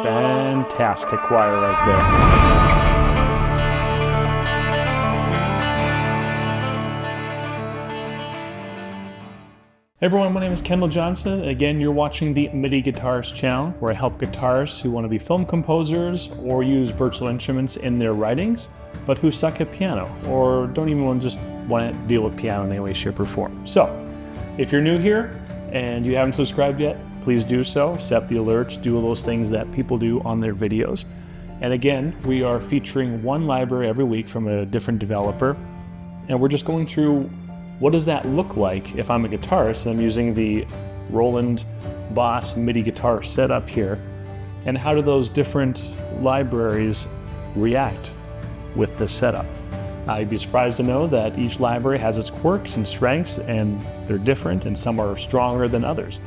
Fantastic choir right there. Hey everyone, my name is Kendall Johnson. Again, you're watching the Midi Guitarist Channel, where I help guitarists who want to be film composers or use virtual instruments in their writings, but who suck at piano or don't even just want to deal with piano in any way, shape, or form. So, if you're new here and you haven't subscribed yet, please do so. Set the alerts, do all those things that people do on their videos. And again, we are featuring one library every week from a different developer. And we're just going through what does that look like if I'm a guitarist and I'm using the Roland Boss MIDI guitar setup here. And how do those different libraries react with this setup? You'd be surprised to know that each library has its quirks and strengths, and they're different, and some are stronger than others.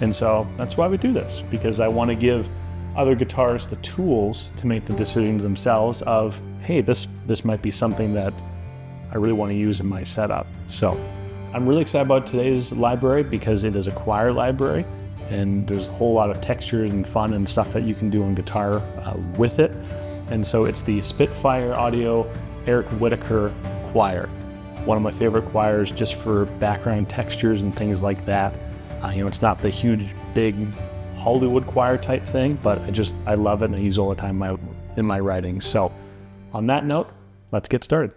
And so that's why we do this, because I want to give other guitarists the tools to make the decisions themselves of, hey, this might be something that I really want to use in my setup. So I'm really excited about today's library because it is a choir library, and there's a whole lot of textures and fun and stuff that you can do on guitar with it. And so it's the Spitfire Audio Eric Whitacre choir. One of my favorite choirs just for background textures and things like that. It's not the huge, big Hollywood choir type thing, but I love it and I use it all the time in my writing. So on that note, let's get started.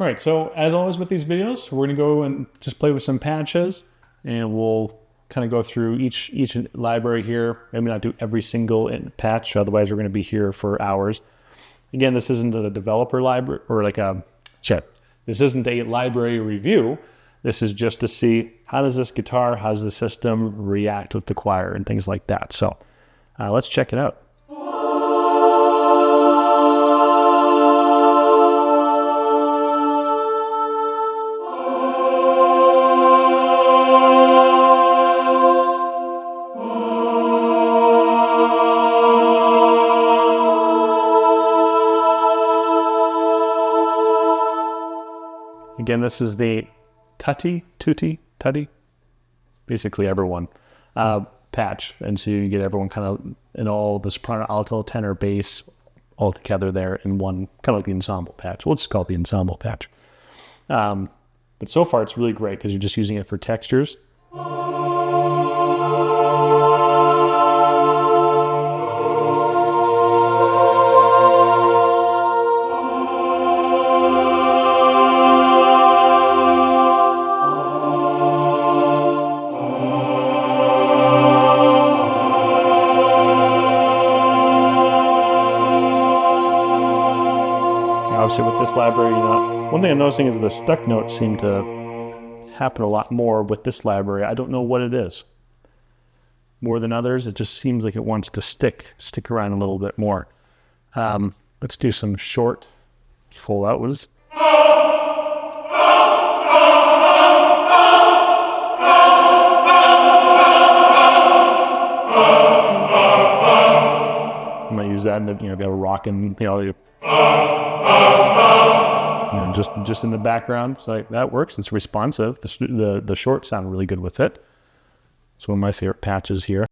All right, so as always with these videos, we're gonna go and just play with some patches, and we'll kind of go through each library here. Maybe not do every single patch, otherwise we're gonna be here for hours. Again, this isn't a developer library, or this isn't a library review. This is just to see how does this guitar, how does the system react with the choir and things like that. So let's check it out. Again, this is the Tutti, basically everyone patch. And so you get everyone kind of in all the soprano, alto, tenor, bass all together there in one, kind of like the ensemble patch. We'll just call it the ensemble patch. But so far it's really great because you're just using it for textures. Obviously with this library, one thing I'm noticing is the stuck notes seem to happen a lot more with this library. I don't know what it is. More than others, it just seems like it wants to stick around a little bit more. Let's do some short full outwards. I might use that, and if you have a rockin', just in the background. So that works. It's responsive. The shorts sound really good with it. It's one of my favorite patches here.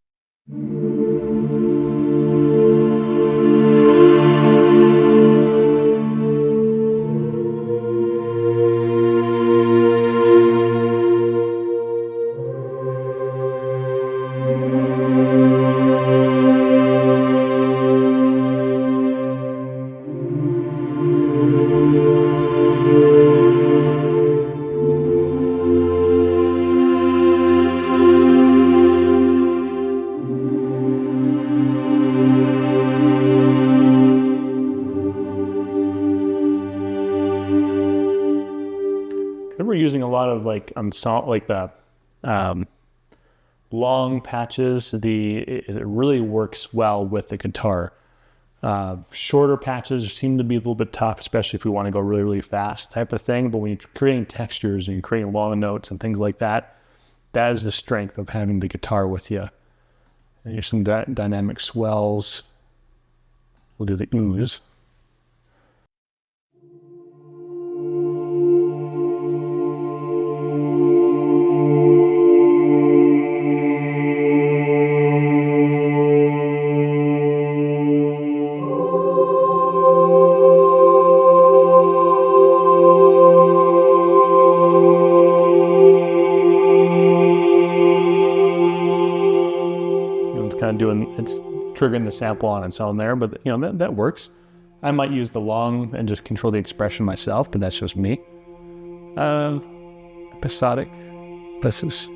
We're using a lot of the long patches. It really works well with the guitar. Shorter patches seem to be a little bit tough, especially if we want to go really, really fast type of thing. But when you're creating textures and you're creating long notes and things like that, that is the strength of having the guitar with you. And here's some dynamic swells. We'll do the ooze. It's triggering the sample on its own there, but that works. I might use the long and just control the expression myself, but that's just me. Episodic. This is.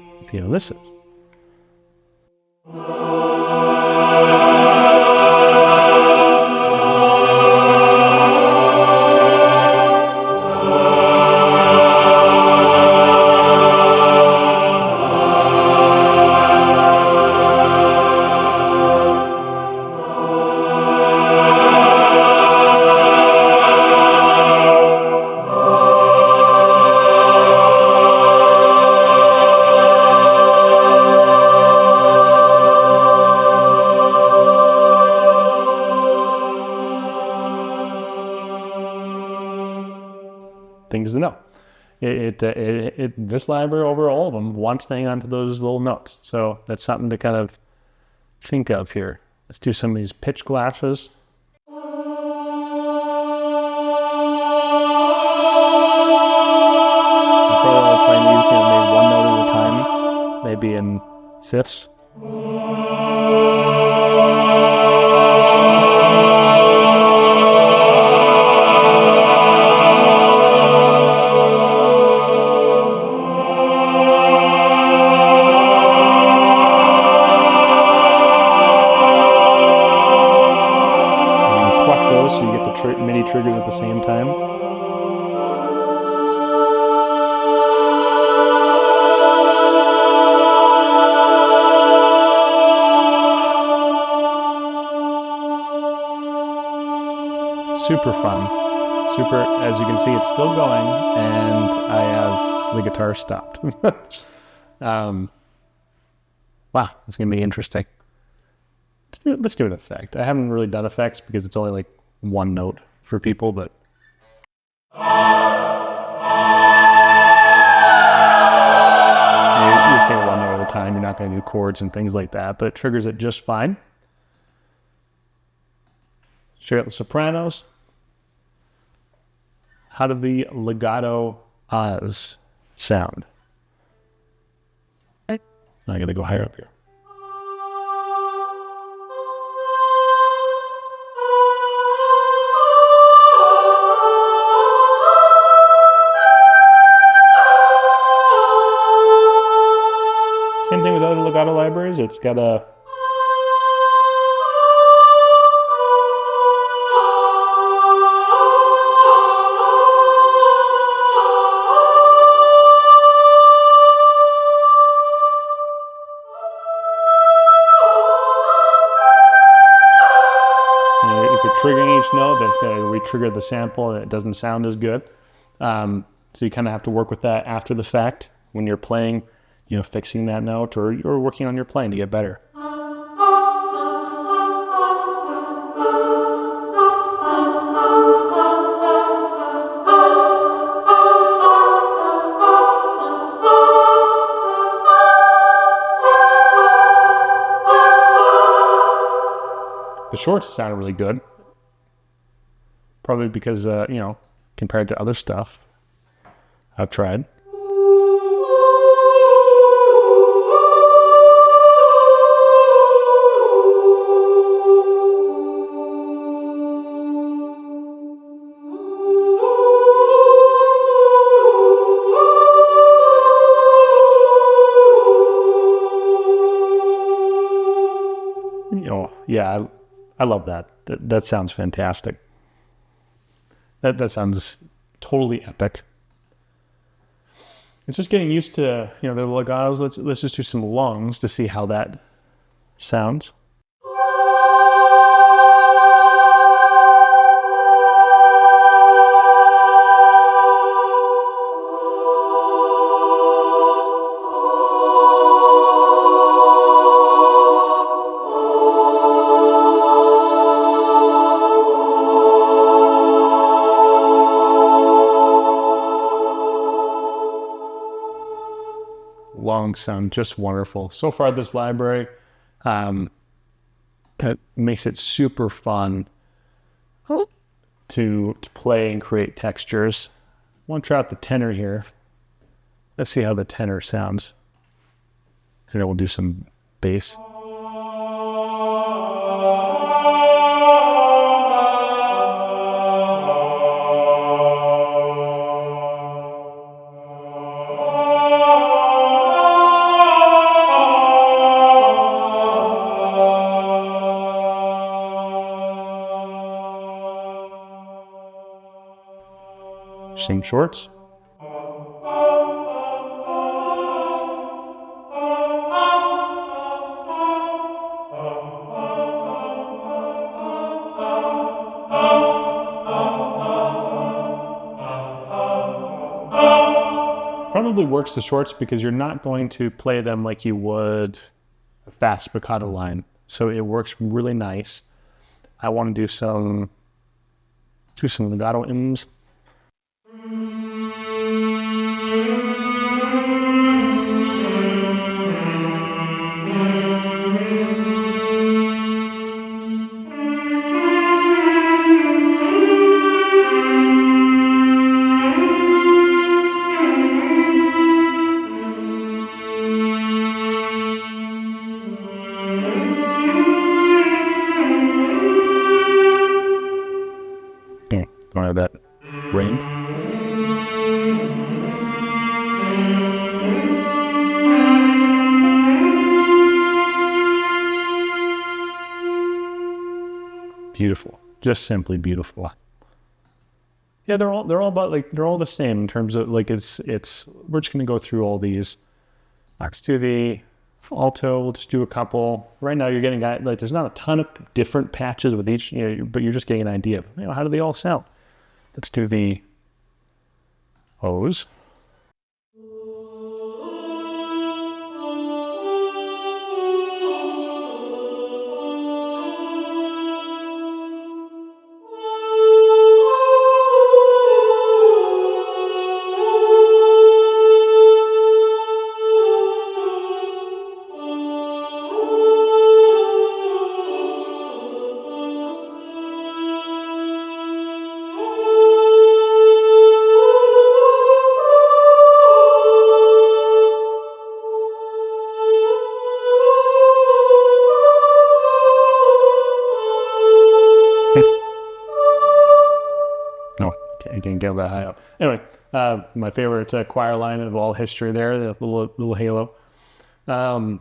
Things to know. This library over all of them wants to hang on to those little notes. So that's something to kind of think of here. Let's do some of these pitch glasses. I'm probably only playing these, maybe one note at a time, maybe in fifths. So you get the MIDI triggers at the same time. Super fun. As you can see, it's still going, and I have the guitar stopped. Wow, it's going to be interesting. Let's do an effect. I haven't really done effects because it's only like one note for people, but you say one note at a time. You're not going to do chords and things like that, but it triggers it just fine. Check out the sopranos. How did the legato ahs sound? I got to go higher up here. Same thing with other legato libraries. It's got a if you're triggering each note, that's going to re-trigger the sample and it doesn't sound as good. So you kind of have to work with that after the fact when you're playing, fixing that note, or you're working on your playing to get better. The shorts sound really good. Probably because, compared to other stuff I've tried. Yeah, I love that. That sounds fantastic. That sounds totally epic. It's just getting used to, the legatos. Let's just do some longs to see how that sounds. lungs sound just wonderful. So far, this library that makes it super fun to play and create textures. I want to try out the tenor here. Let's see how the tenor sounds. And then we'll do some bass. Sing shorts. Probably works the shorts because you're not going to play them like you would a fast spiccato line. So it works really nice. I want to do some legato M's. Don't have that range. Beautiful, just simply beautiful. Yeah, they're all about like they're all the same in terms of like it's. We're just gonna go through all these. Let's do the alto. We'll just do a couple. Right now, you're getting that like there's not a ton of different patches with each, but you're just getting an idea of how do they all sound. Let's do the O's. No, I can't get that high up. Anyway, my favorite choir line of all history there, the little halo. Yeah,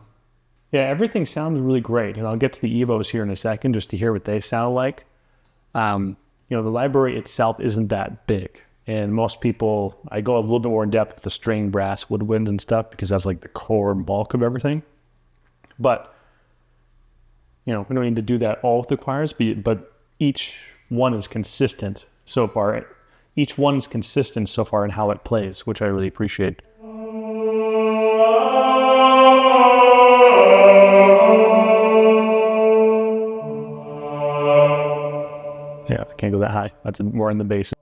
everything sounds really great. And I'll get to the Evos here in a second just to hear what they sound like. The library itself isn't that big. And most people, I go a little bit more in depth with the string, brass, woodwind and stuff because that's like the core and bulk of everything. But, we don't need to do that all with the choirs, but each one is consistent so far. Each one is consistent so far in how it plays, which I really appreciate. Yeah, I can't go that high. That's more in the bass.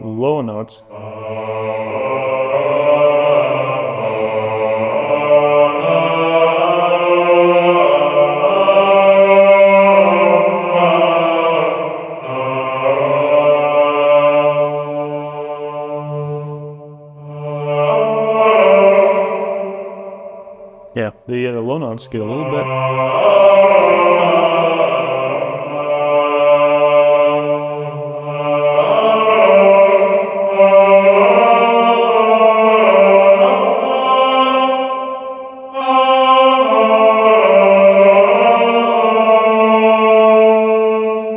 Low notes. Yeah, the low notes get a little bit.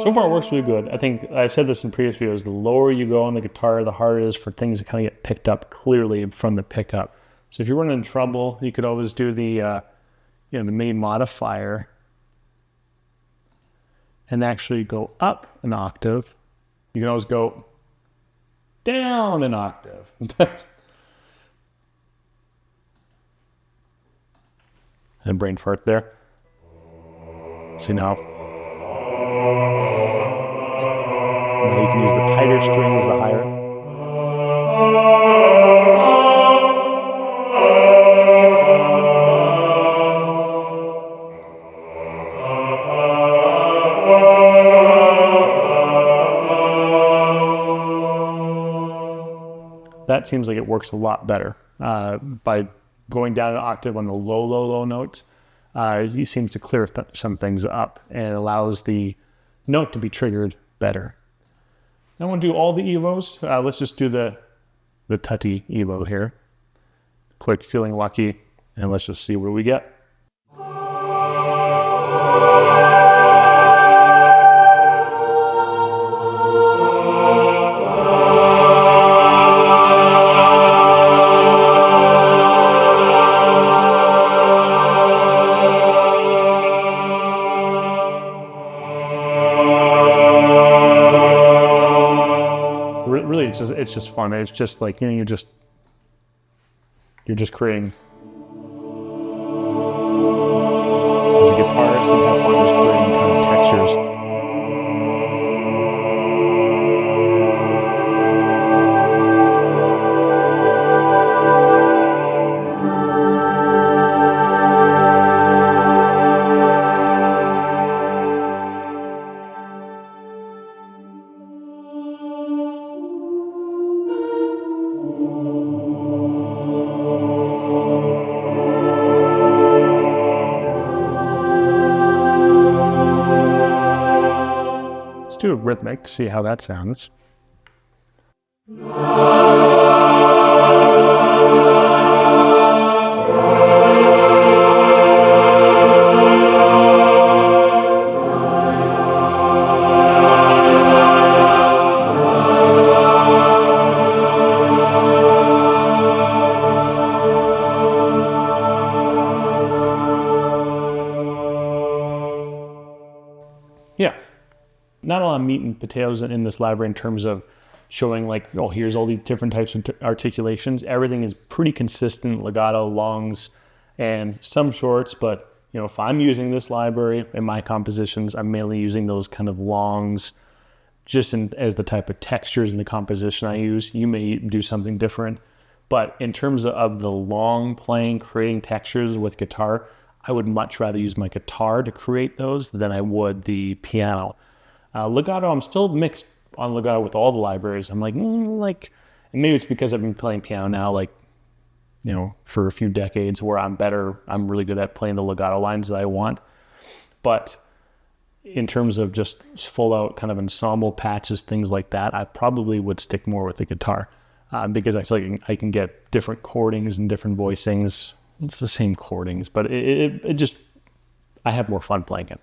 So far, it works really good. I think I've said this in previous videos. The lower you go on the guitar, the harder it is for things to kind of get picked up clearly from the pickup. So if you're running into trouble, you could always do the Midi modifier and actually go up an octave. You can always go down an octave. And brain fart there. See now. Now you can use the tighter strings, the higher. That seems like it works a lot better. By going down an octave on the low notes, he seems to clear some things up, and it allows the note to be triggered better. Now I want to do all the EVOs. Let's just do the tutty EVO here. Click Feeling Lucky, and let's just see what we get. Really, it's just fun. It's just like, you know, you're just creating. As a guitarist, you have fun just creating kind of textures. Let's do a rhythmic to see how that sounds. Yeah. Not a lot of meat and potatoes in this library in terms of showing like, oh, here's all these different types of articulations. Everything is pretty consistent, legato, longs, and some shorts. But, you know, if I'm using this library in my compositions, I'm mainly using those kind of longs just as the type of textures in the composition I use. You may do something different. But in terms of the long playing, creating textures with guitar, I would much rather use my guitar to create those than I would the piano. Legato, I'm still mixed on legato with all the libraries. I'm like, and maybe it's because I've been playing piano now, like, you know, for a few decades, where I'm really good at playing the legato lines that I want. But in terms of just full out kind of ensemble patches, things like that, I probably would stick more with the guitar because I feel like I can get different chordings and different voicings. It's the same chordings, but I have more fun playing it.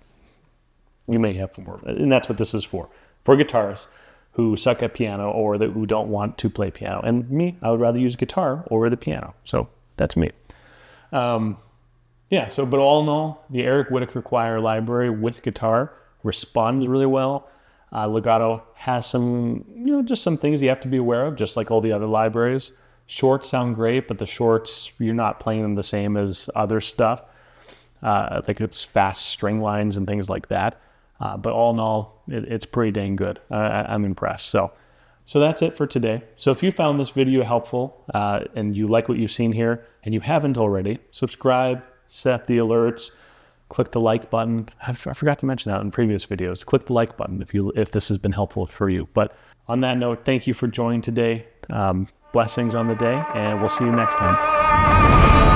You may have more, and that's what this is for guitarists who suck at piano or who don't want to play piano. And me, I would rather use guitar over the piano. So that's me. Yeah, but all in all, the Eric Whitacre Choir library with guitar responds really well. Legato has some, just some things you have to be aware of, just like all the other libraries. Shorts sound great, but the shorts, you're not playing them the same as other stuff. Like it's fast string lines and things like that. But all in all, it's pretty dang good. I'm impressed. So that's it for today. So if you found this video helpful and you like what you've seen here and you haven't already, subscribe, set the alerts, click the like button. I forgot to mention that in previous videos. Click the like button if this has been helpful for you. But on that note, thank you for joining today. Blessings on the day, and we'll see you next time.